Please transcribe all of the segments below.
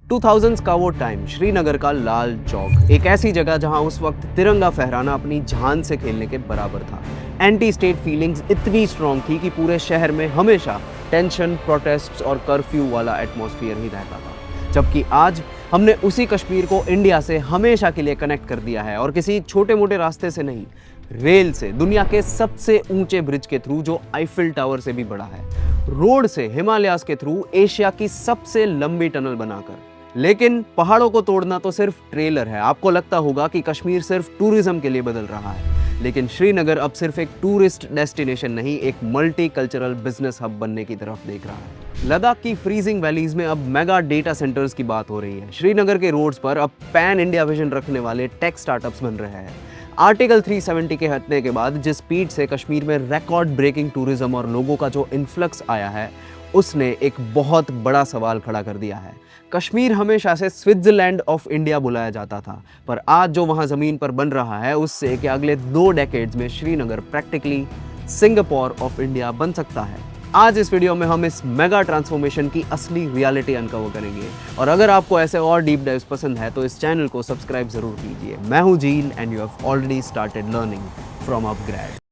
2000s का वो time, Srinagar का लाल चौक, एक ऐसी जगह जहां उस वक्त तिरंगा फहराना अपनी जान से खेलने के बराबर था। एंटी स्टेट फीलिंग्स इतनी स्ट्रॉन्ग थी कि पूरे शहर में हमेशा टेंशन, प्रोटेस्ट्स और कर्फ्यू वाला एटमॉस्फेयर ही रहता था। जबकि आज हमने उसी कश्मीर को इंडिया से हमेशा के लिए कनेक्ट कर दिया है, और किसी छोटे मोटे रास्ते से नहीं, रेल से, दुनिया के सबसे ऊंचे ब्रिज के थ्रू जो आईफिल टावर से भी बड़ा है, रोड से, हिमालयास के थ्रू एशिया की सबसे लंबी टनल बनाकर। लेकिन पहाड़ों को तोड़ना तो सिर्फ ट्रेलर है। आपको लगता होगा कि कश्मीर सिर्फ टूरिज्म के लिए बदल रहा है, लेकिन श्रीनगर अब सिर्फ एक टूरिस्ट डेस्टिनेशन नहीं, एक मल्टी कल्चरल बिजनेस हब बनने की तरफ देख रहा है। लद्दाख की फ्रीजिंग वैलीज में अब मेगा डेटा सेंटर्स की बात हो रही है। श्रीनगर के रोड्स पर अब पैन इंडिया विजन रखने वाले टेक स्टार्टअप्स बन रहे हैं। आर्टिकल 370 के हटने के बाद जिस स्पीड से कश्मीर में रिकॉर्ड ब्रेकिंग टूरिज्म और लोगों का जो इन्फ्लक्स आया है, उसने एक बहुत बड़ा सवाल खड़ा कर दिया है। कश्मीर हमेशा से स्विट्जरलैंड ऑफ इंडिया बुलाया जाता था, पर आज जो वहां जमीन पर बन रहा है, उससे कि अगले 2 डेकेड्स में Srinagar practically Singapore of India बन सकता है। आज इस वीडियो में हम इस मेगा ट्रांसफॉर्मेशन की असली रियलिटी अनकवर करेंगे, और अगर आपको ऐसे और डीप डाइव्स पसंद है तो इस चैनल को सब्सक्राइब जरूर कीजिए। मैं हूं जील and you have already started learning from upGrad.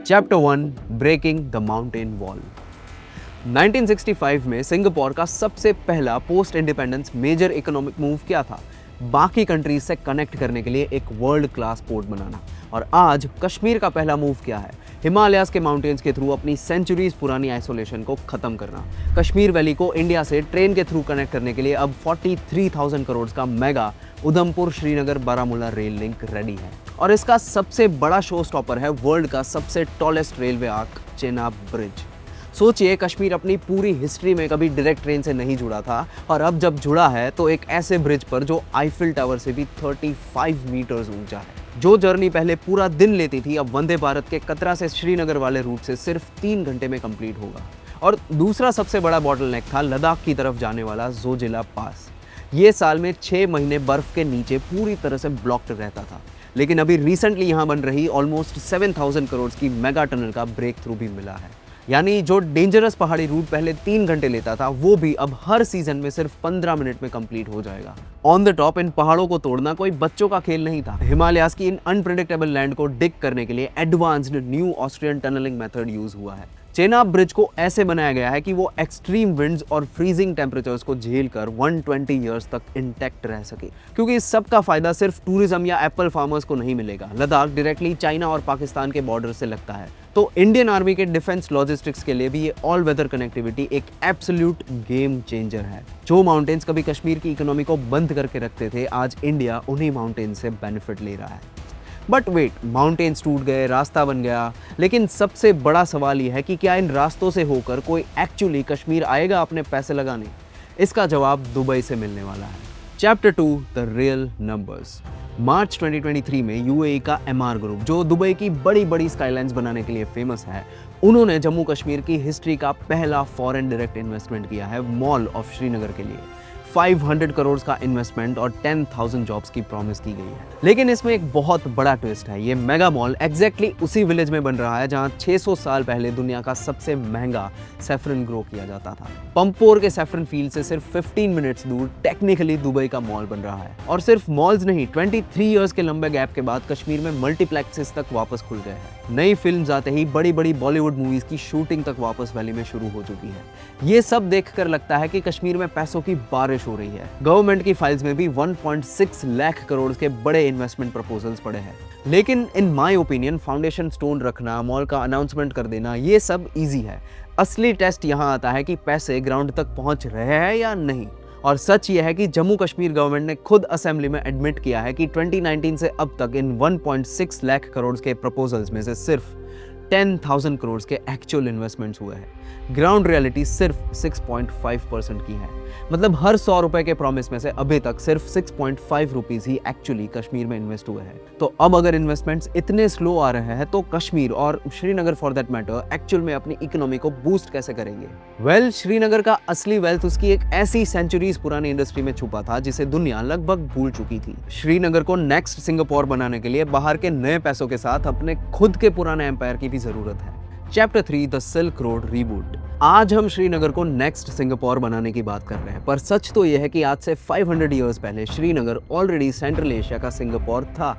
Chapter 1, breaking the mountain wall. 1965 में सिंगापुर का सबसे पहला post independence major economic move क्या था? बाकी कंट्रीज से कनेक्ट करने के लिए एक वर्ल्ड क्लास पोर्ट बनाना। और आज कश्मीर का पहला मूव क्या है? हिमालयास के माउंटेन्स के थ्रू अपनी सेंचुरीज पुरानी आइसोलेशन को खत्म करना। कश्मीर वैली को इंडिया से ट्रेन के थ्रू कनेक्ट करने के लिए अब 43,000 करोड़ का mega Udhampur Srinagar Baramulla rail link ready है। और इसका सबसे बड़ा शो स्टॉपर है वर्ल्ड का सबसे tallest railway arc, Chenab bridge. सोचिए, कश्मीर अपनी पूरी हिस्ट्री में कभी डायरेक्ट ट्रेन से नहीं जुड़ा था, और अब जब जुड़ा है तो एक ऐसे ब्रिज पर जो आईफिल टावर से भी 35 मीटर्स ऊंचा है। जो जर्नी पहले पूरा दिन लेती थी, अब वंदे भारत के कतरा से श्रीनगर वाले रूट से सिर्फ 3 घंटे में कंप्लीट होगा। और दूसरा सबसे बड़ा बॉटलनेक था लद्दाख की तरफ जाने वाला जोजिला पास। ये साल में 6 महीने बर्फ के नीचे पूरी तरह से ब्लॉक्ड रहता था, लेकिन अभी रिसेंटली यहाँ बन रही ऑलमोस्ट 7,000 करोड़ की मेगा टनल का ब्रेक थ्रू भी मिला है। यानी जो डेंजरस पहाड़ी रूट पहले 3 घंटे लेता था, वो भी अब हर सीजन में सिर्फ 15 मिनट में कंप्लीट हो जाएगा। ऑन द टॉप, इन पहाड़ों को तोड़ना कोई बच्चों का खेल नहीं था। हिमालयास की इन अनप्रेडिक्टेबल लैंड को डिग करने के लिए advanced new Austrian tunnelling method use हुआ है। चेनाब ब्रिज को ऐसे बनाया गया है कि वो एक्सट्रीम विंड्स और फ्रीजिंग टेम्परेचर्स को झेलकर 120 ईयर्स तक इंटैक्ट रह सके। क्योंकि इस सब का फायदा सिर्फ टूरिज्म या एप्पल फार्मर्स को नहीं मिलेगा। लद्दाख डायरेक्टली चाइना और पाकिस्तान के बॉर्डर से लगता है, तो इंडियन आर्मी के डिफेंस लॉजिस्टिक्स के लिए भी ये ऑल वेदर कनेक्टिविटी एक एब्सोल्यूट गेम चेंजर है। जो माउंटेन्स कभी कश्मीर की इकोनॉमी को बंद करके रखते थे, आज इंडिया उन्हीं माउंटेन्स से बेनिफिट ले रहा है। बट वेट, माउंटेन्स टूट गए, रास्ता बन गया, लेकिन सबसे बड़ा सवाल यह है कि क्या इन रास्तों से होकर कोई एक्चुअली कश्मीर आएगा अपने पैसे लगाने? इसका जवाब दुबई से मिलने वाला है। Chapter 2, the real numbers. मार्च 2023 में यूएई का एमआर ग्रुप, जो दुबई की बड़ी बड़ी स्काईलाइंस बनाने के लिए फेमस है, उन्होंने जम्मू कश्मीर की हिस्ट्री का पहला फॉरेन डायरेक्ट इन्वेस्टमेंट किया है मॉल ऑफ श्रीनगर के लिए। 500 करोड़ का इन्वेस्टमेंट और 10,000 जॉब्स की प्रॉमिस की गई है। लेकिन इसमें एक बहुत बड़ा ट्विस्ट है। ये मेगा मॉल एग्जैक्टली उसी विलेज में बन रहा है जहां 600 साल पहले दुनिया का सबसे महंगा सैफरन ग्रो किया जाता था। पंपोर के सैफरन फील्ड से सिर्फ 15 मिनट्स दूर टेक्निकली दुबई का मॉल बन रहा है। और सिर्फ मॉल्स नहीं, 23 इयर्स के लंबे गैप के बाद कश्मीर में मल्टीप्लेक्सेस तक वापस खुल गए हैं। नई फिल्म्स आते ही बड़ी बड़ी बॉलीवुड मूवीज की शूटिंग तक वापस वैली में शुरू हो चुकी है। ये सब देखकर लगता है कि कश्मीर में पैसों की बारिश हो रही है। गवर्नमेंट की फाइल्स में भी 1.6 लाख करोड़ के बड़े इन्वेस्टमेंट प्रपोजल्स पड़े हैं। लेकिन in my opinion, foundation stone रखना, मॉल का अनाउंसमेंट कर देना, ये सब इजी है। असली टेस्ट यहाँ आता है कि पैसे ग्राउंड तक पहुंच रहे हैं या नहीं। और सच यह है कि जम्मू कश्मीर गवर्नमेंट ने खुद असेंबली में एडमिट किया है कि 2019 से अब तक इन 1.6 लाख करोड़ के प्रपोजल्स में से सिर्फ 10,000 करोड़ के एक्चुअल इन्वेस्टमेंट्स हुए हैं। ग्राउंड रियलिटी सिर्फ 6.5% की है। मतलब हर 100 रुपए के प्रॉमिस में से अभी तक सिर्फ 6.5 रुपीज ही एक्चुअली कश्मीर में इन्वेस्ट हुए हैं। तो अब अगर इन्वेस्टमेंट्स इतने स्लो आ रहे हैं, तो कश्मीर और Srinagar for that matter actual में अपनी इकोनॉमी को बूस्ट कैसे करेंगे? वेल, श्रीनगर का असली वेल्थ उसकी एक ऐसी सेंचुरीज पुरानी इंडस्ट्री में छुपा था जिसे दुनिया लगभग भूल चुकी थी। श्रीनगर को नेक्स्ट सिंगापुर बनाने के लिए बाहर के नए पैसों के साथ अपने खुद के पुराने एम्पायर की भी जरूरत है। Chapter 3, the silk road reboot. आज हम श्रीनगर को नेक्स्ट सिंगापुर बनाने की बात कर रहे हैं, पर सच तो यह है कि आज से 500 इयर्स पहले श्रीनगर ऑलरेडी सेंट्रल एशिया का सिंगापुर था।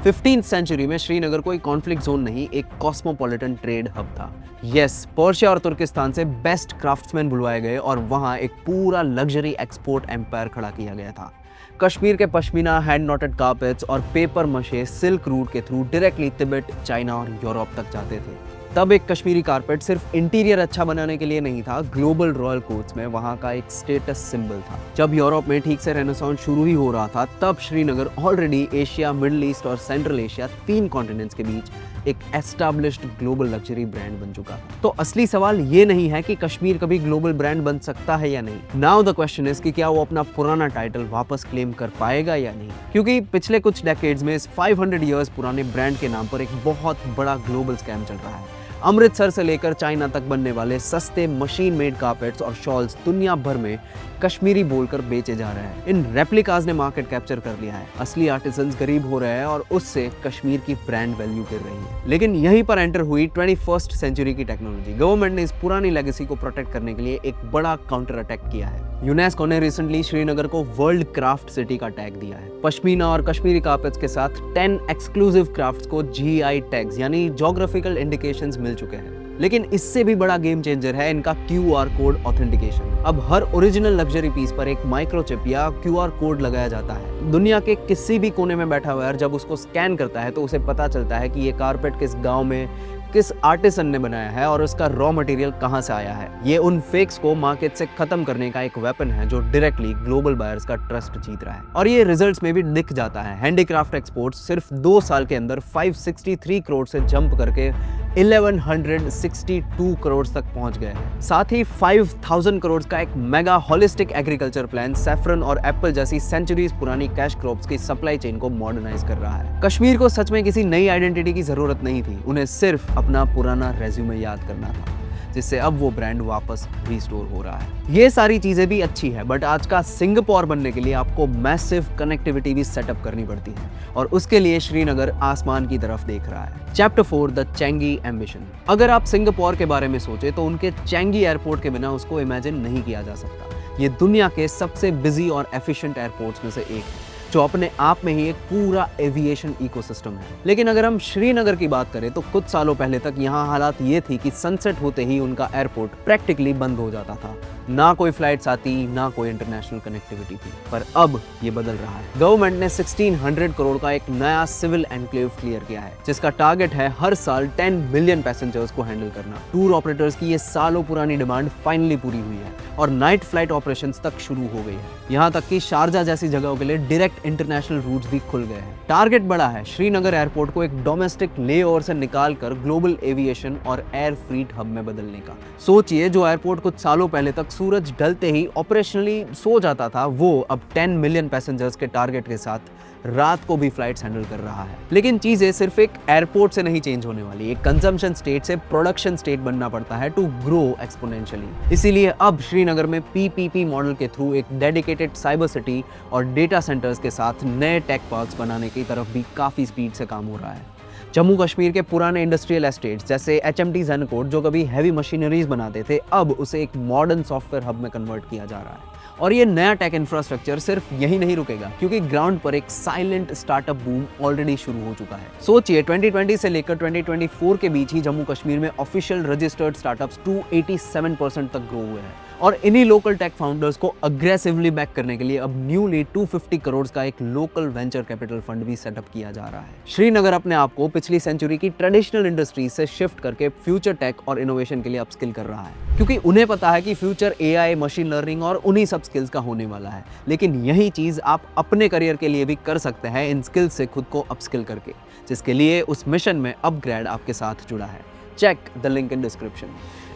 15th सेंचुरी में श्रीनगर कोई कॉन्फ्लिक्ट जोन नहीं, एक कॉस्मोपॉलिटन ट्रेड हब था। यस, पर्शिया और तुर्किस्तान से बेस्ट क्राफ्ट्समैन बुलवाए गए और वहाँ एक पूरा लग्जरी एक्सपोर्ट एम्पायर खड़ा किया गया था। कश्मीर के पश्मीना, हैंड नॉटेड कार्पेट्स और पेपर मशे सिल्क रूट के थ्रू डायरेक्टली तिब्बत, चाइना और यूरोप तक जाते थे। तब एक कश्मीरी कारपेट सिर्फ इंटीरियर अच्छा बनाने के लिए नहीं था, ग्लोबल रॉयल कोर्ट्स में वहाँ का एक स्टेटस सिंबल था। जब यूरोप में ठीक से रेनेसांस शुरू ही हो रहा था, तब Srinagar already Asia, middle east और सेंट्रल एशिया, 3 कॉन्टिनेंट्स के बीच एक एस्टैब्लिश्ड ग्लोबल लग्जरी ब्रांड बन चुका था। तो असली सवाल ये नहीं है कि कश्मीर कभी ग्लोबल ब्रांड बन सकता है या नहीं। नाउ द क्वेश्चन इज कि क्या वो अपना पुराना टाइटल वापस क्लेम कर पाएगा या नहीं, क्योंकि पिछले कुछ डेकेड्स में इस 500 इयर्स पुराने ब्रांड के नाम पर एक बहुत बड़ा ग्लोबल स्कैम चल रहा है। अमृतसर से लेकर चाइना तक बनने वाले सस्ते मशीन मेड कार्पेट्स और शॉल्स दुनिया भर में कश्मीरी बोलकर बेचे जा रहे हैं। इन रेप्लिकाज ने मार्केट कैप्चर कर लिया है, असली आर्टिसंस गरीब हो रहे हैं और उससे कश्मीर की ब्रांड वैल्यू गिर रही है। लेकिन यहीं पर एंटर हुई 21st सेंचुरी की टेक्नोलॉजी। गवर्नमेंट ने इस पुरानी लेगेसी को प्रोटेक्ट करने के लिए एक बड़ा काउंटर अटैक किया है। यूनेस्को ने रिसेंटली श्रीनगर को वर्ल्ड क्राफ्ट सिटी का टैग दिया है। पश्मीना और कश्मीरी कार्पेट्स के साथ 10 एक्सक्लूसिव क्राफ्ट्स को GI टैग्स यानी ज्योग्राफिकल इंडिकेशंस मिल चुके हैं। लेकिन इससे भी बड़ा गेम चेंजर है इनका QR कोड ऑथेंटिकेशन। अब हर ओरिजिनल लग्जरी पीस पर एक माइक्रोचिप या QR कोड लगाया जाता है। दुनिया के किसी भी कोने में बैठा हुआ जब उसको स्कैन करता है तो उसे पता चलता है कि ये कारपेट किस गांव में किस आर्टिसन ने बनाया है और उसका रॉ मटेरियल कहां से आया है। ये उन फेक्स को मार्केट से खत्म करने का एक वेपन है जो डायरेक्टली ग्लोबल बायर्स का ट्रस्ट जीत रहा है। और ये रिजल्ट्स में भी दिख जाता है। हैंडीक्राफ्ट एक्सपोर्ट्स सिर्फ 2 साल के अंदर 563 करोड़ से जंप करके 1162 करोड़ तक पहुंच गए हैं। साथ ही 5000 करोड़ का एक mega holistic agriculture plan saffron और एप्पल जैसी सेंचुरीज पुरानी कैश क्रॉप्स की सप्लाई चेन को मॉडर्नाइज कर रहा है। कश्मीर को सच में किसी नई आइडेंटिटी की जरूरत नहीं थी, उन्हें सिर्फ अपना पुराना रेज्यूमे याद करना था, जिससे अब वो ब्रांड वापस रिस्टोर हो रहा है। ये सारी चीजें भी अच्छी है, बट आज का सिंगापुर बनने के लिए आपको मैसिव कनेक्टिविटी भी सेटअप करनी पड़ती है और उसके लिए श्रीनगर आसमान की तरफ देख रहा है। Chapter 4 the Changi ambition. अगर आप सिंगापुर के बारे में सोचे तो उनके चैंगी एयरपोर्ट के बिना उसको इमेजिन नहीं किया जा सकता। ये दुनिया के सबसे बिजी और एफिशिएंट एयरपोर्ट्स में से एक है, जो अपने आप में ही एक पूरा एविएशन इकोसिस्टम है। लेकिन अगर हम श्रीनगर की बात करें तो कुछ सालों पहले तक यहाँ हालात ये थी कि सनसेट होते ही उनका एयरपोर्ट प्रैक्टिकली बंद हो जाता था। ना कोई फ्लाइट्स आती, ना कोई इंटरनेशनल कनेक्टिविटी थी। पर अब ये बदल रहा है। गवर्नमेंट ने 1600 करोड़ का एक नया सिविल एनक्लेव क्लियर किया है, जिसका टारगेट है हर साल 10 मिलियन पैसेंजर्स को हैंडल करना। टूर ऑपरेटर्स की ये सालों पुरानी डिमांड फाइनली पूरी हुई है और नाइट फ्लाइट ऑपरेशंस तक शुरू हो गई है। यहाँ तक कि शारजा जैसी जगहों के लिए डायरेक्ट इंटरनेशनल रूट्स भी खुल गए हैं। टारगेट बड़ा है, श्रीनगर एयरपोर्ट को एक डोमेस्टिक लेओवर से निकालकर ग्लोबल एविएशन और एयर फ्रीट हब में बदलने का। सोचिए, जो एयरपोर्ट कुछ सालों पहले तक सूरज ढलते ही ऑपरेशनली सो जाता था, वो अब 10 मिलियन पैसेंजर्स के टारगेट के साथ रात को भी फ्लाइट्स हैंडल कर रहा है। लेकिन चीजें सिर्फ एक एयरपोर्ट से नहीं चेंज होने वाली। एक कंजम्पशन स्टेट से प्रोडक्शन स्टेट बनना पड़ता है टू ग्रो एक्सपोनेंशियली। इसीलिए अब श्रीनगर में PPP मॉडल के थ्रू एक डेडिकेटेड साइबर सिटी और डेटा सेंटर्स के साथ नए टेक पार्क्स बनाने की तरफ भी काफी स्पीड से काम हो रहा है। जम्मू कश्मीर के पुराने इंडस्ट्रियल एस्टेट्स जैसे HMT ज़ेनकोट, जो कभी हैवी मशीनरीज बनाते थे, अब उसे एक मॉडर्न सॉफ्टवेयर हब में कन्वर्ट किया जा रहा है। और ये नया टेक इंफ्रास्ट्रक्चर सिर्फ यही नहीं रुकेगा, क्योंकि ग्राउंड पर एक साइलेंट स्टार्टअप बूम ऑलरेडी शुरू हो चुका है। सोचिए, 2020 से लेकर 2024 के बीच ही जम्मू कश्मीर में ऑफिशियल रजिस्टर्ड स्टार्टअप्स 287% तक ग्रो हुए हैं। और इन्हीं लोकल टेक फाउंडर्स को अग्रेसिवली बैक करने के लिए अब न्यूली 250 करोड़ का एक लोकल वेंचर कैपिटल फंड भी सेटअप किया जा रहा है। श्रीनगर अपने आप को पिछली सेंचुरी की ट्रेडिशनल इंडस्ट्री से शिफ्ट करके फ्यूचर टेक और इनोवेशन के लिए अपस्किल कर रहा है, क्योंकि उन्हें पता है कि फ्यूचर AI, मशीन लर्निंग और उन्हीं सब स्किल्स का होने वाला है। लेकिन यही चीज आप अपने करियर के लिए भी कर सकते हैं, इन स्किल्स से खुद को अपस्किल करके, जिसके लिए उस मिशन में अपग्रेड आपके साथ जुड़ा है। Check the link in description.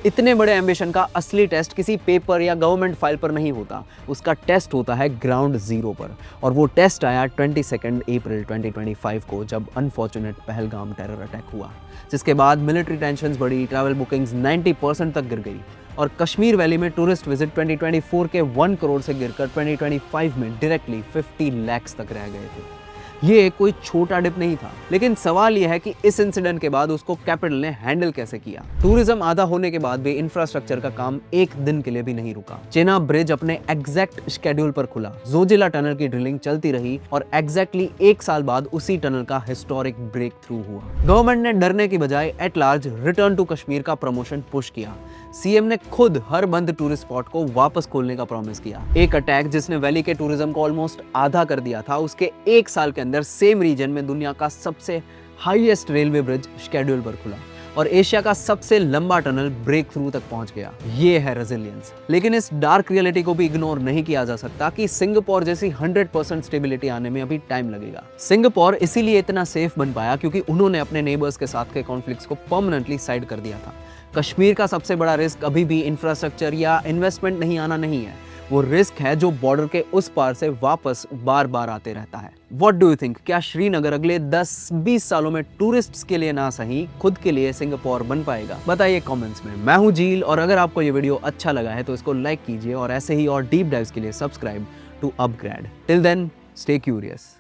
इतने बड़े एम्बिशन का असली टेस्ट किसी पेपर या गवर्नमेंट फाइल पर नहीं होता, उसका टेस्ट होता है ग्राउंड जीरो पर। और वो टेस्ट आया 22 अप्रैल 2025 को, जब अनफॉर्चुनेट पहलगाम टेरर अटैक हुआ, जिसके बाद मिलिट्री टेंशन्स बढ़ी, ट्रैवल बुकिंग्स 90% तक गिर गई और कश्मीर वैली में टूरिस्ट विजिट 2024 के 1 करोड़ से गिरकर 2025 में डायरेक्टली 50 लाख तक रह गए थे। ये कोई छोटा डिप नहीं था, लेकिन सवाल यह है कि इस इंसिडेंट के बाद उसको कैपिटल ने हैंडल कैसे किया। टूरिज्म आधा होने के बाद भी इंफ्रास्ट्रक्चर का काम एक दिन के लिए भी नहीं रुका। चेनाब ब्रिज अपने एग्जैक्ट शेड्यूल पर खुला, जोजिला टनल की ड्रिलिंग चलती रही और एग्जैक्टली 1 साल बाद उसी टनल का हिस्टोरिक ब्रेक थ्रू हुआ। गवर्नमेंट ने डरने की बजाय at large return to Kashmir का प्रमोशन पुश किया। सीएम ने खुद हर बंद टूरिस्ट स्पॉट को वापस खोलने का प्रॉमिस किया। एक अटैक जिसने वैली के टूरिज्म को ऑलमोस्ट आधा कर दिया था, उसके 1 साल के अंदर सेम रीजन में दुनिया का सबसे हाईएस्ट रेलवे ब्रिज शेड्यूल पर खुला और एशिया का सबसे लंबा टनल ब्रेक थ्रू तक पहुंच गया। ये है रेजिलियंस। लेकिन इस डार्क रियलिटी को भी इग्नोर नहीं किया जा सकता कि सिंगापुर जैसी 100% स्टेबिलिटी आने में अभी टाइम लगेगा। सिंगापुर इसीलिए इतना सेफ बन पाया क्योंकि उन्होंने अपने नेबर्स के साथ के कॉन्फ्लिक्ट्स को परमानेंटली साइड कर दिया था। कश्मीर का सबसे बड़ा रिस्क अभी भी इंफ्रास्ट्रक्चर या इन्वेस्टमेंट नहीं आना नहीं है, वो रिस्क है जो बॉर्डर के उस पार से वापस बार बार आते रहता है। What do you think? क्या श्रीनगर अगले 10-20 सालों में टूरिस्ट्स के लिए ना सही खुद के लिए सिंगापुर बन पाएगा? बताइए कमेंट्स में। मैं हूं झील और अगर आपको ये वीडियो अच्छा लगा है तो इसको लाइक कीजिए और ऐसे ही और डीप डाइव्स के लिए subscribe to upGrad. Till then stay curious.